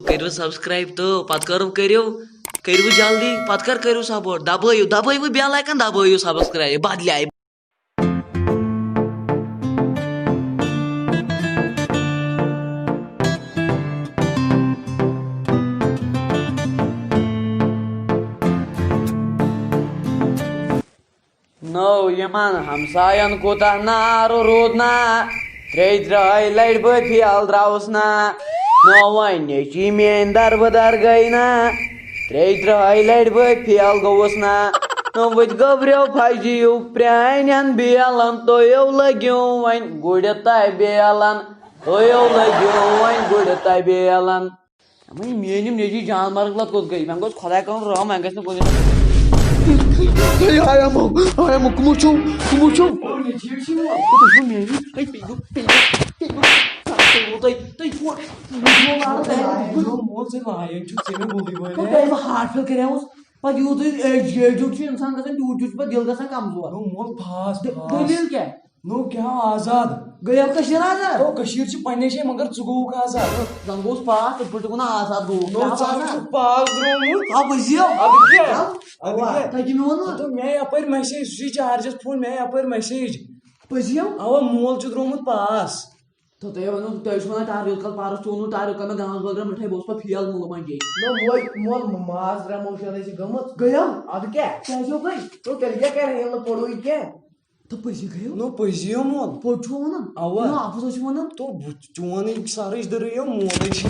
کرو سبسکرائب تو پتہ کرو جلدی پتہ کرو سپورٹ دبٲیِو بیل آیکن دبٲیِو سبسکرائب بدلے نو یمن ہمساین کوتاہ نار رود نا ترٛیہِ لٹہِ بہٕ فیل درٛاوُس نا نو وۄنۍ نیچی میٲنۍ دربدر گٔے نا ترٛیہِ لٹہِ بہٕ فیل گوٚوُس نا وٕتھۍ گوٚبریو پھجِیِو پرٛانٮ۪ن بیلن تُہِو لٔگِو وۄنۍ گُرِ تہٕ بیلن تُہِو لٔگِو وۄنۍ گُرِ تہٕ بیلن میٲنۍ یِم نیچی جانمرگ لت کوٚت گٔے وۄنۍ گوٚژھ خۄداے کرُن رحم وۄنۍ گژھِ نہٕ کُنہِ ہارٹ فیل کرے پتہٕ یوٗت ایجُک چھُ انسان گژھان تیوٗت چھُ پتہٕ دِل گژھان کمزور دٔلیٖل کیٛاہ نو کیا آزاد گٔیو کٔشیٖر آزاد تو کشیر چھ پننے جایہِ مگر ژٕ گوٚوُکھ آزاد زن گوٚوُس پاس تِتھ پٲٹھۍ ووٚن آزاد گوٚوُکھ پاس درٛومُت تۄہہِ کیٛاہ مےٚ ووٚنوٕ تو مےٚ یپٲرۍ میسیج سُہ چارجس فون مےٚ یپٲرۍ میسیج پٔزیو اوا مول چھُ درٛومُت پاس تو تۄہہِ ووٚنوٕ تۄہہِ چھُو ونان ٹار یوٚت کال پارس ژٕ ووٚنوٕ ٹار یوٚت کال مےٚ گامس بدل مِٹھٲے بہٕ اوسُس پتہٕ فیل مول منٛجے مول ماز پرموشن گٔمٕژ گٔیو ادٕ کیٛاہ کیٛازِ گوٚو گٔے تو تیٚلہِ کیٛاہ کرِ ییٚلہِ نہٕ پوٚرُے کینٛہہ تہٕ پٔزی گٔیو نو پٔزیو مول پوٚت چھُو ونان اوا آفس چھُ ونان تو چون سرٕچ دٔرٕیو مولٕے چھِ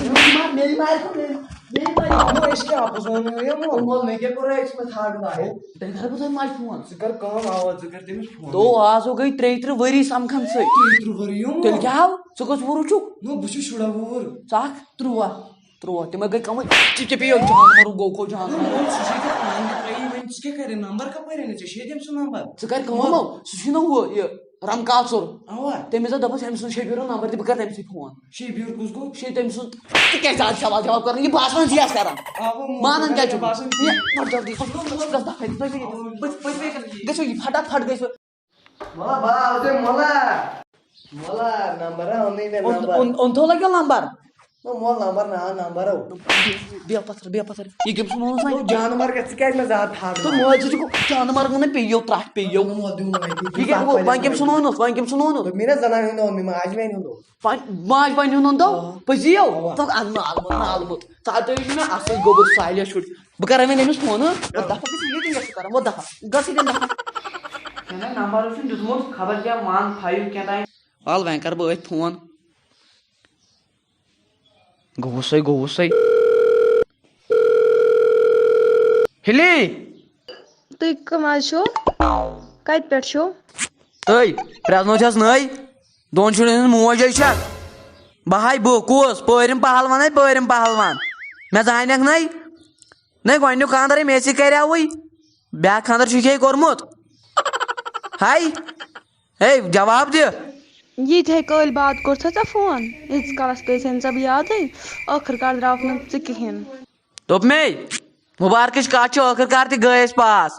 أسۍ کیٛاہ آپس وَنو مول مول مےٚ کیٛاہ کوٚر أکِس منٛز ژھانٛڈُن آیہِ تیٚلہِ کرٕ بہٕ تۄہہِ ماجہِ فون ژٕ کر کٲم اوا ژٕ کر تٔمِس فون تو آزو گٔے 33 ؤری سمکھن سۭتۍ 33 ؤرِیو تیٚلہِ کیٛاہ آو ژٕ کٔژ وُہُر چھُکھ نو بہٕ چھُس شُراہ وُہُر ژٕ اکھ 13 تِمے گٔے کمٕے ژٕ پیٚیو جانورُک گوٚو جانور سُہ چھِ وۄنۍ ژٕ کیٛاہ کرِ نمبر کپٲرۍ أنِتھ ژےٚ چھے تٔمۍ سُنٛد نمبر ژٕ کر کٲم سُہ چھُنہ ہُہ یہِ رمکاژُر اوا تٔمِس دوٚپُس أمۍ سُنٛد شبیٖرُن نمبر دِ بہٕ کرٕ تٔمۍ سٕے فون شبیٖر کُس گوٚو تٔمۍ سُنٛد ژٕ کیٛازِ زیادٕ سوال جواب کران یہِ باسان زیس کران مانان کیٛاہ چھُ گژھو یہِ فٹافٹ گژھِ مولا با آوزے مولا نمبر اوٚنُے مےٚ نمبر اوٚنتھو لگیو نمبر مول نمبر نا نمبر بیٚہہ پتھر یہِ کٔمۍ سُنٛد ووٚنُس وۄنۍ جانور ژٕ کیٛازِ مےٚ زیادٕ تہٕ ژھانٛڈُن مٲلۍ ژٕ جانور ووٚنُن پیٚیو ترٛٹھ پیٚیو وۄنۍ کٔمۍ سُنٛد ووٚنُس میرا زنان ہُنٛد اوٚن مےٚ ماجہِ بیٚنہِ ہُنٛد اوٚن ماجہِ بیٚنہِ ہُنٛد دوٚپ پٔزیو نالمُت ژٕ چھُ مےٚ اصٕل گوٚبُر سالیا شُر بہٕ کرے وۄنۍ أمِس فون دفعہ گژھِ کران وۄنۍ دفعہ گژھ ییٚتٮ۪ن نمبر چھُنہٕ دیُتمُت خبر کیٛاہ 15 کیٛاہ تانۍ وَل وۄنۍ کرٕ بہٕ أتھۍ فون گوٚوُسے ہِلی تُہۍ کٕم حظ چھِو کتہِ پٮ۪ٹھ چھِو تُہۍ پرٛٮ۪زنو چھس نٔے دۄن شُرٮ۪ن ہٕنٛز موج ہے چھکھ بہٕ کُس پٲرِم پہلوان مےٚ زانٮ۪کھ نٔے گۄڈنیُک خانٛدر مےٚ سۭتۍ کریاوٕے بیٛاکھ خانٛدر چھُکھ کوٚرمُت ہے جواب دِ ییٖتہِ کٲلۍ باد کوٚرتھا ژےٚ فون ییٖتِس کالس پیٚیہِ ژےٚ بہٕ یادٕے ٲخٕر کار درٛاوکھ نہٕ ژٕ کِہینۍ دوٚپ مے مُبارکٕچ کتھ چھِ ٲخٕر کار تہِ گٔے أسۍ پاس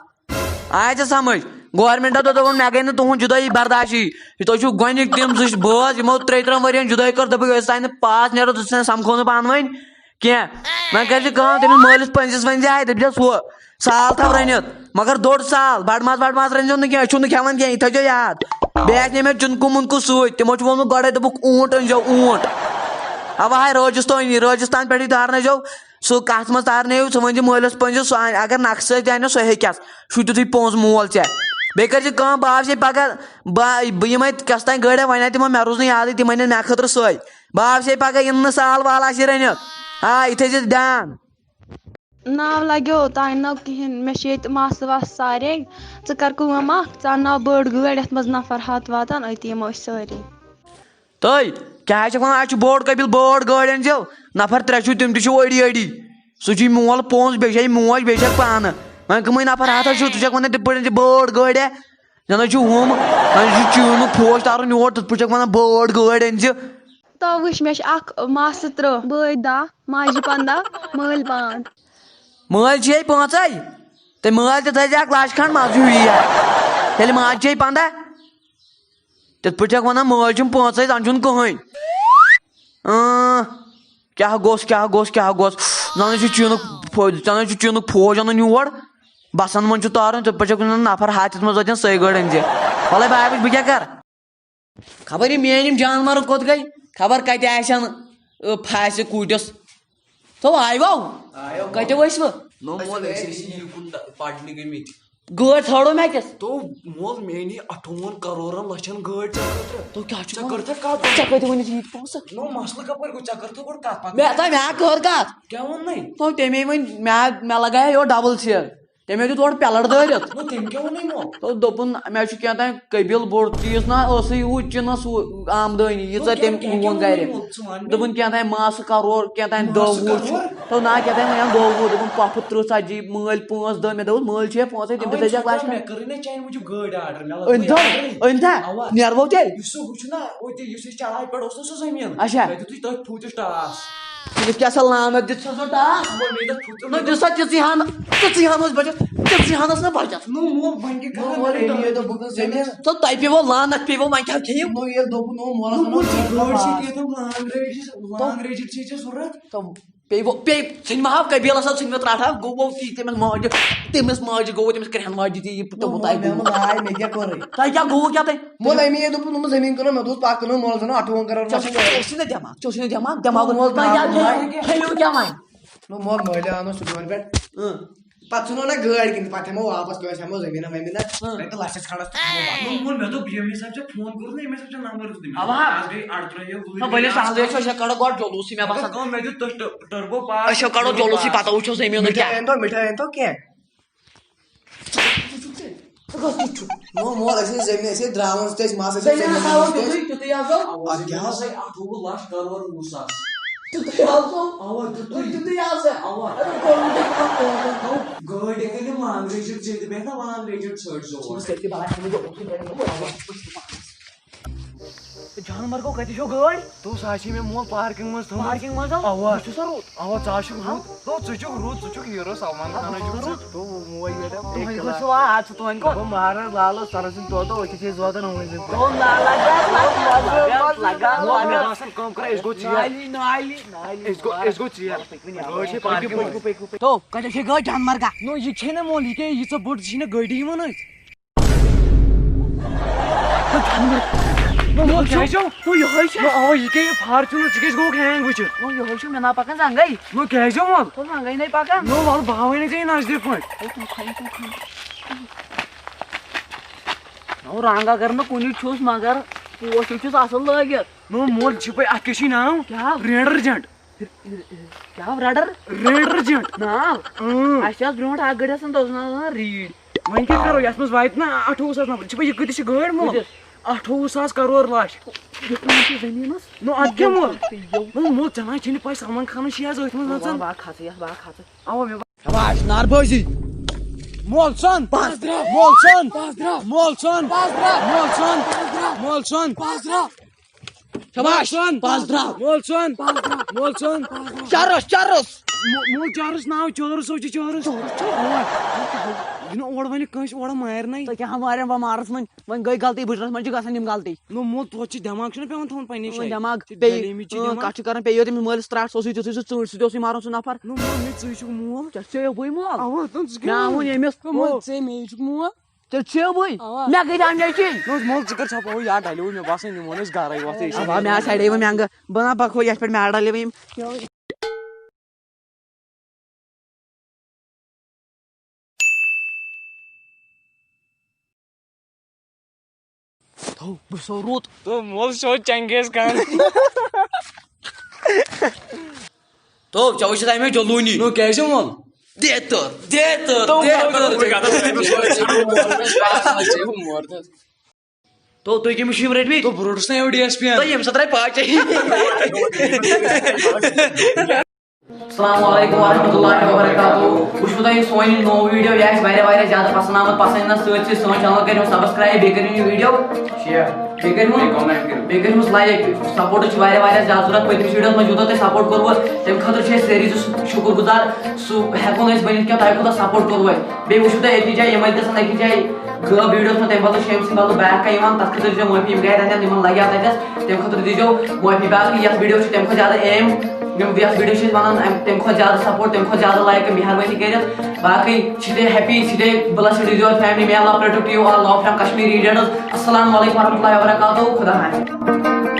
آے ژےٚ سمجھ گورمینٹن دوٚپُن مےٚ گٔے نہٕ تُہُنٛد جُدٲیی برداشی تُہۍ چھِو گۄڈنِکۍ تِم زٕ بٲژ یِمو 33 ؤرین جُدٲیی کٔر دوٚپُکھ أسۍ تانۍ نہٕ پاس نیرو تہٕ سمکھو نہٕ پانہٕ ؤنۍ کینٛہہ وۄنۍ کٔرۍ زِ کٲم تٔمِس مٲلِس پٔنزِس ؤنزِ دٔپزٮ۪س ہُہ سال تھاو رٔنِتھ مگر دوٚر سال بڑٕ ماز رٔنزیٚو نہٕ کینٛہہ أسۍ چھِو نہٕ کھٮ۪وان کینٛہہ یہِ تھٲیزیٚو یاد بیٚیہِ آسہِ مےٚ چُنکُ مُنکُ سۭتۍ تِمو چھُ ووٚنمُت گۄڈے دوٚپُکھ اوٗنٹ أنزیٚو اوٗنٹ اوا ہاے رٲجِستان پٮ۪ٹھٕے تارنٲیزیٚو سُہ کتھ منٛز تارنٲیِو ژٕ ؤنزِ مٲلِس پٔنزِس سُہ اگر نقشہٕ سۭتۍ تہِ انیو سُہ ہیٚکٮ۪س چھُ تیُتھُے پونٛسہٕ مول ژےٚ بیٚیہِ کٔرۍ زِ کٲم بہٕ آسے پگاہ بہٕ یِمے کس تانۍ گٲڑیا وۄنۍ آے تِمو مےٚ روٗز نہٕ یادٕے تِم أنۍ مےٚ خٲطرٕ سۄے بہٕ آسے پگاہ یِنہٕ نہٕ سال وال آسہِ رٔنِتھ یہِ تھٲیزِ دھیان ناو لگیو تانۍ نہٕ کِہینۍ مےٚ چھِ ییٚتہِ ماسہٕ واسہٕ سارے ژٕ کر کٲم اکھ ژٕ انناو بٔڑ گٲڑۍ یتھ منٛز نفر ہتھ واتن أتی یِمو أسۍ سٲری تُہۍ کیٛاہ حظ چھِکھ ونان اَسہِ چھُ بوٚڑ قٲبِل بٔڑ گٲڑۍ أنزیٚو نفر 3 چھِو تِم تہِ چھِو أڑی سُہ چھُے مول پونٛسہٕ بیٚیہِ چھے موج بیٚیہِ چھکھ پانہٕ وۄنۍ کٕمٕے نفر ہتھ چھِو ژٕ چھکھ ونان تِتھ پٲٹھۍ بٔڑ گٲڑیا زن چھُ ہُم وۄنۍ چھُ چیٖنُک فوج تارُن یور تِتھ پٲٹھۍ چھکھ ونان بٔڑ گٲڑۍ أنزِ تو وٕچھ مےٚ چھِ اکھ ماسہٕ 30 بٲے 10 ماجہِ 15 مٲلۍ 5 مٲلۍ چھے 5 تہٕ مٲلۍ تہِ تھٲیزِ 1 لچھ کھنٛڈ مزٕ ہیوٗ یی تیٚلہِ ماجہِ چھے 15 تِتھ پٲٹھۍ چھکھ ونان مٲلۍ چھِم 5 زن چھُنہٕ کٕہٕنۍ کیٛاہ گوٚژھ زن چیٖنُک فوج اَنُن یور بسن منٛز چھُ تارُن ژٕ پٲٹھۍ چھُکھ نفر ہاتھس منٛز وٲتۍ سۄے گٲڑۍ أنۍ زِ وَلے بھاے بہٕ کیٛاہ کَرٕ خبر یہِ میٲنۍ یِم جانور کوٚت گٔے خبر کتہِ آسن پھاسہِ کوٗٹِس تو آیو کتہِ ٲسوٕ نو مول أسۍ یِکُن پڑنہِ گٔمٕتۍ گٲڑۍ ژھانڈو مےٚ کِس تو مول مےٚ نی 58 کرورن لچھن گٲڑۍ ژےٚ خٲطرٕ تو کیٛاہ چھُ ژےٚ کٔرتھا کتھ ژےٚ کۭتِس ؤنِتھ ییٖتۍ پونٛسہٕ نو مسلہٕ کپٲرۍ گوٚو ژےٚ کٔرتھا گۄڈٕ کتھ مےٚ کٔر کتھ کیٛاہ ووٚننَے تو تَمے وۄنۍ مےٚ لگایے یورٕ ڈبل سیل تٔمۍ دیُت اورٕ پٮ۪لٹ دٲرِتھ نو تٔمۍ کیٛاہ ووٚننَے مول تو دوٚپُن مےٚ چھُ کیٛاہ تام قبیٖل بوٚڑ چیٖز نا ٲسٕے ہُہ چِنس آمدٲنی ییٖژاہ تٔمۍ ووٚن گرِ دوٚپُن کیٛاہ تام ماسہٕ کرور کیٛاہ تام 10 وُہ چھُ تو نا کیٛاہ تام وَنان 10 وُہ دوٚپُن پۄپھٕ 30 ژتجی مٲلۍ 5 دہ مےٚ دوٚپُس مٲلۍ چھِ پونٛسے تِم تہِ تھٲیزٮ۪کھ لچھ مےٚ کٔرٕے نا چانہِ موٗجوٗب گٲڑۍ آرڈر أنۍتھا نیرو تیٚلہِ یُس سُہ ہُہ چھُنا یُس أسۍ چڑایہِ پٮ۪ٹھ اوس نا سُہ زٔمیٖن اچھا مےٚ دیُتُے تٔتھۍ فوٗتِس ٹاس تٔمِس کیٛاہ سا لانت دِژ سا ٹاس نہ دِژ سا تِژٕے ہن ٲس بچس تِژٕے ہن ٲس نہ بچس نو مول وۄنۍ کیٛاہ کرٕ تو تۄہہِ پیٚوٕ لانت پیٚوٕ وۄنۍ کیٛاہ کھیٚیِو گٲڑۍ چھِ ییٚتٮ۪ن لانگ ریجِٹ چھِ ژےٚ ضوٚرتھ ژھٕنۍ ہاو قبیٖلس حظ ژھٕنۍ مےٚ ترٛٹھا گوٚو تی تٔمِس ماجہِ گوٚو تٔمِس کرہن واجہِ تی تۄہہِ کیٛاہ گوٚوٕ کیٛاہ تۄہہِ زٔمیٖن کٕنو مےٚ دوٚپ پکھ کٕنو مول زن 58 کرور ژےٚ دٮ۪ماغ کھیٚیِو کیٛاہ وۄنۍ نو مول مٲلۍ آو نہٕ صُبحن پٮ۪ٹھ پتہٕ ژھٕنو نا گٲڑۍ کِنۍ پتہٕ ہٮ۪مو واپس کٲنٛسہِ ہٮ۪مو زٔمیٖنا ومیٖنا رۄپیہِ لچھس کھنڈس مول مےٚ دوٚپ ییٚمہِ حساب ژےٚ فون کوٚرُتھ نا ییٚمہِ حساب ژےٚ نمبر دیُت ؤلِو سہلٕے أسۍ کڑو گۄڈٕ جلوٗسٕے مےٚ باسان مےٚ دیُت تٔتھۍ ٹٔربو پاس أسۍ کڑو جلوٗسٕے پتہٕ وٕچھو زٔمیٖنُک کیٛاہ مِٹھٲے أنۍتو کینٛہہ نو مول أسۍ ٲسۍ زٔمیٖن أسۍ ٲسۍ درٛاوان تہِ ٲسۍ مس ٲسۍ تیُتھُے آسو 28 لچھ کرور 20 ساس تیُتھُے آسو گٲڑۍ گٔے لانگ ریجِٹ ژےٚ دِمے نا لانگ ریجِٹ جانور گوٚو کتہِ چھو گٲڑۍ تو سُہ چھِ مےٚ مول پارکِنگ منٛز پارکِنگ منٛز اوا چھُ سا رُت اوا ژٕ چھُکھ رُت ژٕ چھُکھ ہیٖرو سلمان مہاراج لالو سر سٕنٛدۍ طوطہٕ أسۍ چھِ واتان تو کتہِ چھِ گٲڑۍ جانور کا نو یہِ چھے نا مول یہِ کیٛاہ ییٖژاہ بٔڑ چھِ نا گٲڑی یِوان أسۍ یِہوے چھُ اوا یہِ کیٛاہ یہِ فارچوٗنر ژٕ کیٛازِ گوٚوُکھ ہینگ وٕچھِتھ یِہوے چھُ مےٚ نا پکان زنگے نو کیٛازِ مول زنگے نَے پکان نو وَلہٕ بہٕ ہاوَے نہٕ ژےٚ نزدیٖک پٲٹھۍ رنٛگ اگر نہٕ کُنہِ چھُس مگر پوش چھُس اصٕل لٲگِتھ نو مول چھُپے اَتھ کیٛاہ چھُے ناو کیٛاہ ریڈر جنٹ کیٛاہ رڈر ریڈر جنٹ ناو اَسہِ ٲس برونٛٹھ اکھ گٲڑۍ آسان تَتھ اوس ناو آسان ریٖڈ وۄنۍ کیٛاہ کرو یتھ منٛز واتہِ نا 28 ساس نفر چھُپے یہِ کۭتِس چھِ گٲڑۍ مول 28 ساس کرور لچھ زٔمیٖنس نو اَدٕ کیٛاہ مول نو مول ژےٚ نہ چھِنہٕ پاے سلمان خانس چھِ آز أتھۍ منٛز نژان باغ کھژٕ یتھ باغ کھژٕ اوا مےٚ ناربٲزی مول ژھن مول ژھن مول ژھن مول ژھن مول ژھن شباش مول ژھن مول ژھن چرس مول چارس ناو چورس چھُ چورس یہِ نہٕ اورٕ وَنہِ کٲنٛسہِ اورٕ مارنٕے تۄہہِ کیٛاہ مارٮ۪ن بہٕ مارس وۄنۍ وۄنۍ گٔے غلطی بٕڈرس منٛز چھِ گژھان یِم غلطی نو مول توتہِ چھُ دٮ۪ماغ چھُنہ پیٚوان تھاوُن پننہِ جایہِ دٮ۪ماغ دٮ۪ماغ کتھ چھِ کران پیٚیو تٔمِس مٲلِس ترٛٹھ سُہ اوسُے تیُتھُے سُہ ژوٗنٛٹھۍ سۭتۍ اوسُے مارُن سُہ نفر نو مول مےٚ ژٕے چھُکھ مول ژےٚ بٕے مول اوا مےٚ ووٚن ییٚمِس مے چھُکھ مول ژےٚ چھِ بٕے مےٚ گٔے دم نیچی مول ژٕ کر ژھپاوٕے یا ڈلیو مےٚ باسان نِمون أسۍ گرے وۄتھٕے مےٚ آسہٕ سڑے وۄنۍ مٮ۪نٛگہٕ بہٕ نا پکہو یتھ پٮ۪ٹھ مےٚ ڈلے وۄنۍ یِم بہٕ چھُسو رُت تو مول چھُ چنگیز خان تو ژےٚ وٕچھِتھ آیہِ مےٚ جلوٗنی نو کیٛازِ مول تو تُہۍ کٔمِس چھِو یِم رٔٹمٕتۍ تو بہٕ روٚٹُس نا یورٕ ڈی ایس پی تہٕ ییٚمہِ ساتہٕ پاچے السلام علیکم ورحمۃ اللہ وبرکاتہ وٕچھو تۄہہِ سون یہِ نوٚو ویٖڈیو یہِ آسہِ واریاہ زیادٕ پسنٛد آمُت پسنٛد یِنس سۭتۍ سۭتۍ سون چینل کٔرِو سبسکرایب بیٚیہِ کٔرِو یہِ ویٖڈیو شِیر بیٚیہِ کٔرۍہوٗس لایک سپوٹٕچ چھِ واریاہ زیادٕ ضوٚرتھ پٔتمِس ویٖڈیوَس منٛز یوٗتاہ تۄہہِ سپوٹ کوٚروٕ تَمہِ خٲطرٕ چھِ أسۍ سٲری شُکُر گُزار سُہ ہٮ۪کو نہٕ أسۍ ؤنِتھ کینٛہہ تۄہہِ کوٗتاہ سپوٹ کوٚروٕ اَسہِ بیٚیہِ وٕچھِو تُہۍ أکِس جایہِ یِم گژھن أکِس جایہِ غٲب ویٖڈیوَس منٛز تَمہِ بدلہٕ چھِ أمۍ سٕنٛدِ بدلہٕ بیک کانٛہہ یِوان تَتھ خٲطرٕ دیٖزیو معٲفی یِم گٔے تَتٮ۪ن یِمن لگہِ تَتٮ۪س تَمہِ خٲطرٕ دیٖزیو معٲفی باقٕے یَتھ ویٖڈیو چھِ تَمہِ کھۄتہٕ زیادٕ ایم یَتھ ویٖڈیو چھِ أسۍ وَنان تَمہِ کھۄتہٕ زیادٕ سپوٹ تَمہِ کھۄتہٕ زیادٕ لایک مہربٲنی کٔرِتھ باقٕے سٹے ہیپی سٹے blessed is your family may Allah protect you all love from Kashmiri Indians. السلام علیکم ورحمۃ اللہ وبرکاتہ. خدا حافظ.